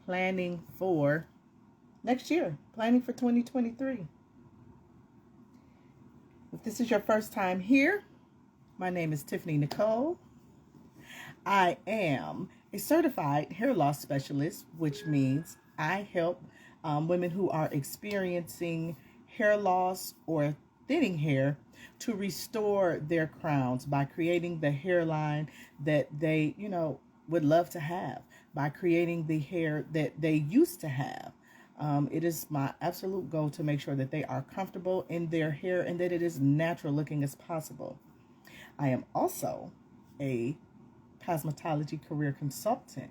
planning for next year, planning for 2023. If this is your first time here, my name is Tiffany Nicole. I am a certified hair loss specialist, which means I help women who are experiencing hair loss or thinning hair to restore their crowns by creating the hairline that they, would love to have, by creating the hair that they used to have. It is my absolute goal to make sure that they are comfortable in their hair and that it is natural looking as possible. I am also a cosmetology career consultant.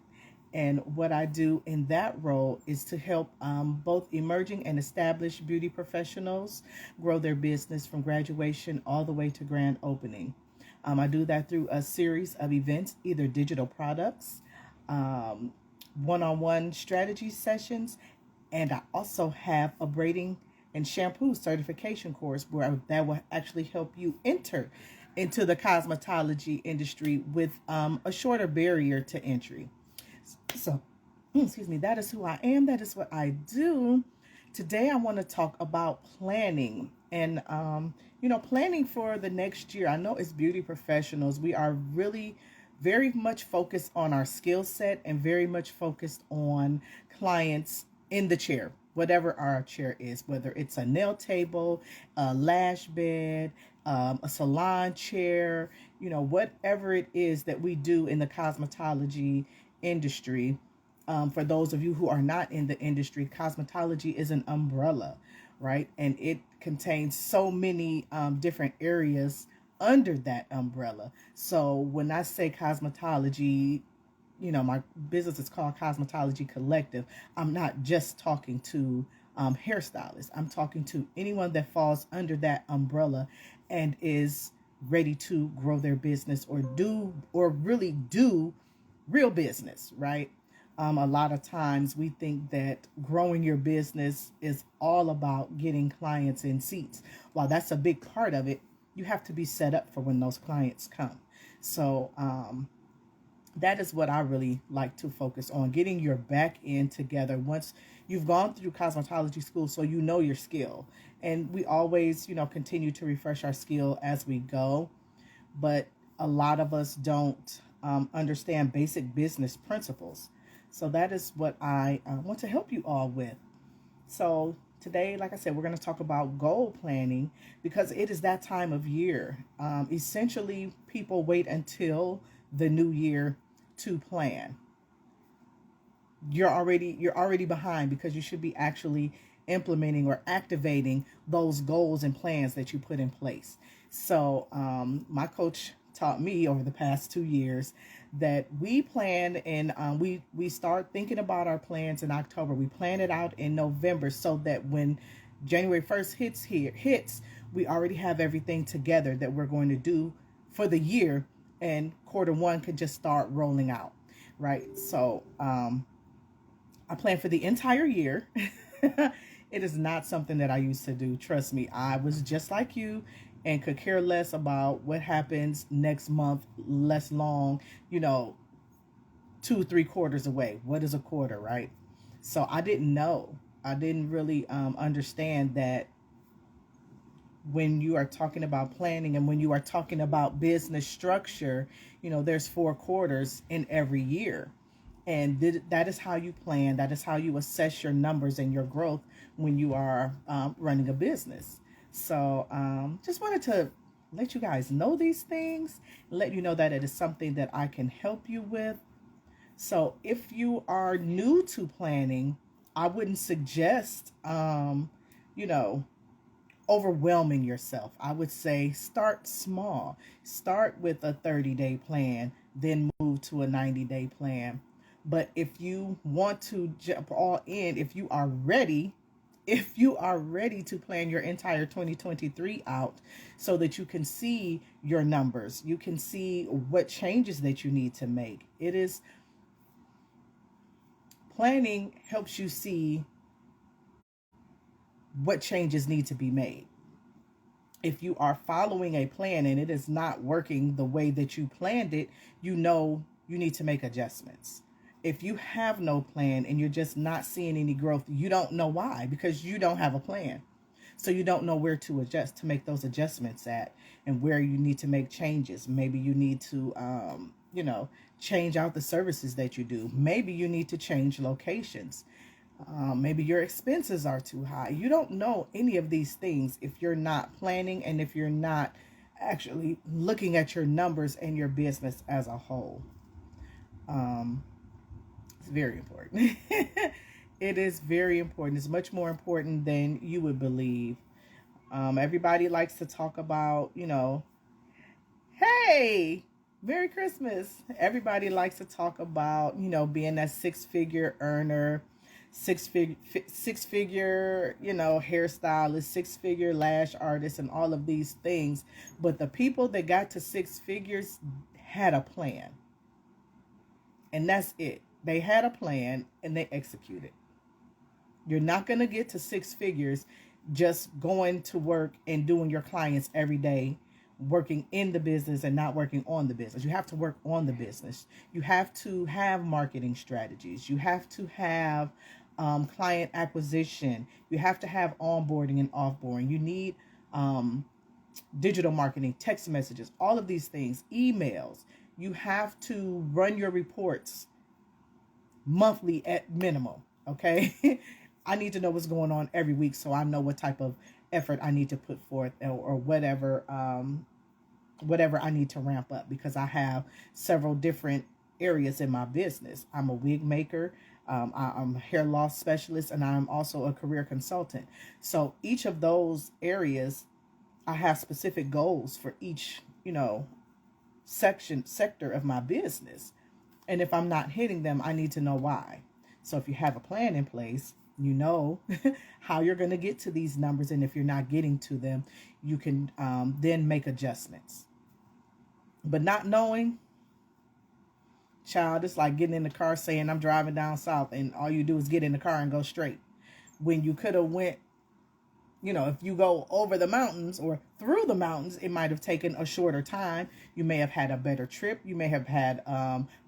And what I do in that role is to help both emerging and established beauty professionals grow their business from graduation all the way to grand opening. I do that through a series of events, either digital products, one-on-one strategy sessions, and I also have a braiding and shampoo certification course where that will actually help you enter into the cosmetology industry with a shorter barrier to entry. So, excuse me, that is who I am. That is what I do. Today, I want to talk about planning and, planning for the next year. I know as beauty professionals, we are really very much focused on our skill set and very much focused on clients in the chair, whatever our chair is, whether it's a nail table, a lash bed, a salon chair, whatever it is that we do in the cosmetology industry. For those of you who are not in the industry, cosmetology is an umbrella, right? And it contains so many different areas under that umbrella. So when I say cosmetology, my business is called Cosmetology Collective. I'm not just talking to hairstylists. I'm talking to anyone that falls under that umbrella and is ready to grow their business or really do real business, right? A lot of times we think that growing your business is all about getting clients in seats. While that's a big part of it, you have to be set up for when those clients come. So that is what I really like to focus on, getting your back end together once you've gone through cosmetology school so you know your skill. And we always, continue to refresh our skill as we go. But a lot of us don't understand basic business principles. So that is what I want to help you all with. So today, like I said, we're going to talk about goal planning because it is that time of year. Essentially, people wait until the new year to plan. You're already behind because you should be actually implementing or activating those goals and plans that you put in place. So my coach taught me over the past 2 years that we plan and we start thinking about our plans in October. We plan it out in November so that when January 1st hits, we already have everything together that we're going to do for the year, and quarter one could just start rolling out, right? So I plan for the entire year. It is not something that I used to do. Trust me, I was just like you and could care less about what happens next month, less long, 2-3 quarters away. What is a quarter, right? So I didn't know. I didn't really understand that when you are talking about planning and when you are talking about business structure, there's 4 quarters in every year. And that is how you plan. That is how you assess your numbers and your growth when you are running a business. So just wanted to let you guys know these things, let you know that it is something that I can help you with. So if you are new to planning, I wouldn't suggest, overwhelming yourself. I would say start small. Start with a 30-day plan, then move to a 90-day plan. But if you want to jump all in, if you are ready to plan your entire 2023 out so that you can see your numbers, you can see what changes that you need to make. Planning helps you see what changes need to be made. If you are following a plan and it is not working the way that you planned it, you know you need to make adjustments. If you have no plan and you're just not seeing any growth, you don't know why, because you don't have a plan. So you don't know where to adjust, to make those adjustments at, and where you need to make changes. Maybe you need to, change out the services that you do. Maybe you need to change locations. Maybe your expenses are too high. You don't know any of these things if you're not planning and if you're not actually looking at your numbers and your business as a whole. It's very important. It is very important. It's much more important than you would believe. Everybody likes to talk about, hey, Merry Christmas. Everybody likes to talk about, being that six-figure earner, six-figure, hairstylist, six-figure lash artist, and all of these things. But the people that got to six figures had a plan. And that's it. They had a plan and they executed. You're not going to get to six figures just going to work and doing your clients every day, working in the business and not working on the business. You have to work on the business. You have to have marketing strategies. You have to have client acquisition. You have to have onboarding and offboarding. You need digital marketing, text messages, all of these things, emails. You have to run your reports monthly at minimum. Okay. I need to know what's going on every week, so I know what type of effort I need to put forth, or whatever I need to ramp up, because I have several different areas in my business. I'm a wig maker, I'm a hair loss specialist, and I'm also a career consultant. So each of those areas, I have specific goals for each, sector of my business. And if I'm not hitting them, I need to know why. So if you have a plan in place, you know how you're going to get to these numbers. And if you're not getting to them, you can then make adjustments. But not knowing, child, it's like getting in the car saying I'm driving down south, and all you do is get in the car and go straight. When you could have went, if you go over the mountains or through the mountains, it might have taken a shorter time. You may have had a better trip. You may have had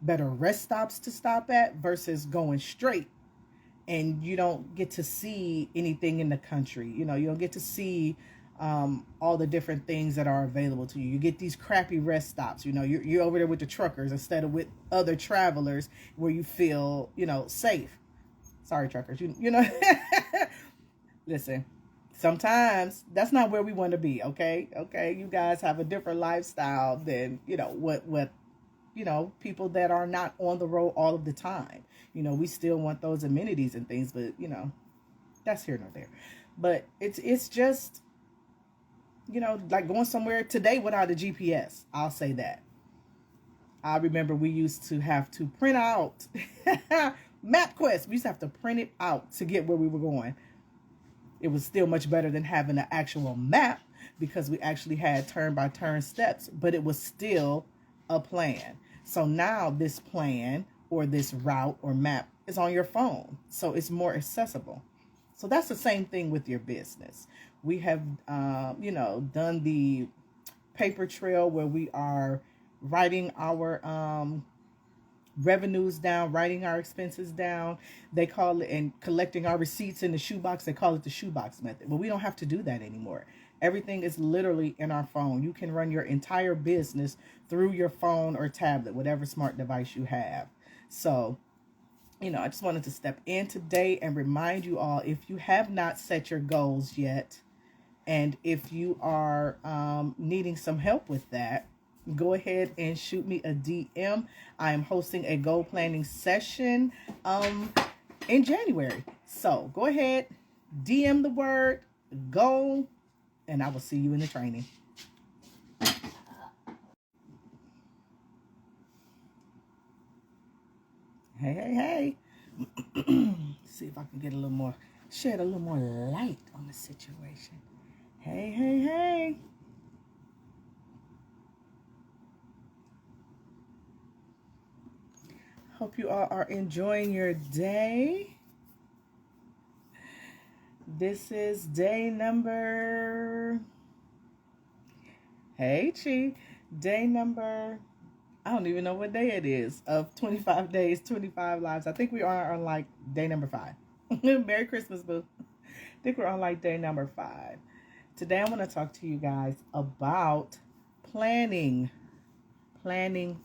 better rest stops to stop at versus going straight. And you don't get to see anything in the country. You don't get to see all the different things that are available to you. You get these crappy rest stops. You're over there with the truckers instead of with other travelers where you feel, safe. Sorry, truckers. Listen, sometimes that's not where we want to be. Okay. You guys have a different lifestyle than, what people that are not on the road all of the time. We still want those amenities and things, but that's here nor there. But it's just, like going somewhere today without a GPS. I'll say that. I remember we used to have to print out MapQuest. We used to have to print it out to get where we were going. It was still much better than having an actual map, because we actually had turn-by-turn steps, but it was still a plan. So now this plan or this route or map is on your phone, so it's more accessible. So that's the same thing with your business. We have, done the paper trail where we are writing our revenues down, writing our expenses down. They call it, and collecting our receipts in the shoebox. They call it the shoebox method. But we don't have to do that anymore. Everything is literally in our phone. You can run your entire business through your phone or tablet, whatever smart device you have. So, I just wanted to step in today and remind you all, if you have not set your goals yet, and if you are needing some help with that, go ahead and shoot me a DM. I am hosting a goal planning session in January. So go ahead, DM the word goal, and I will see you in the training. Hey. See if I can get shed a little more light on the situation. Hey. Hope you all are enjoying your day. This is day number... Hey, Chi. Day number I don't even know what day it is of 25 days, 25 lives. I think we are on like day number 5. Merry Christmas, boo. I think we're on like day number 5. Today I'm going to talk to you guys about planning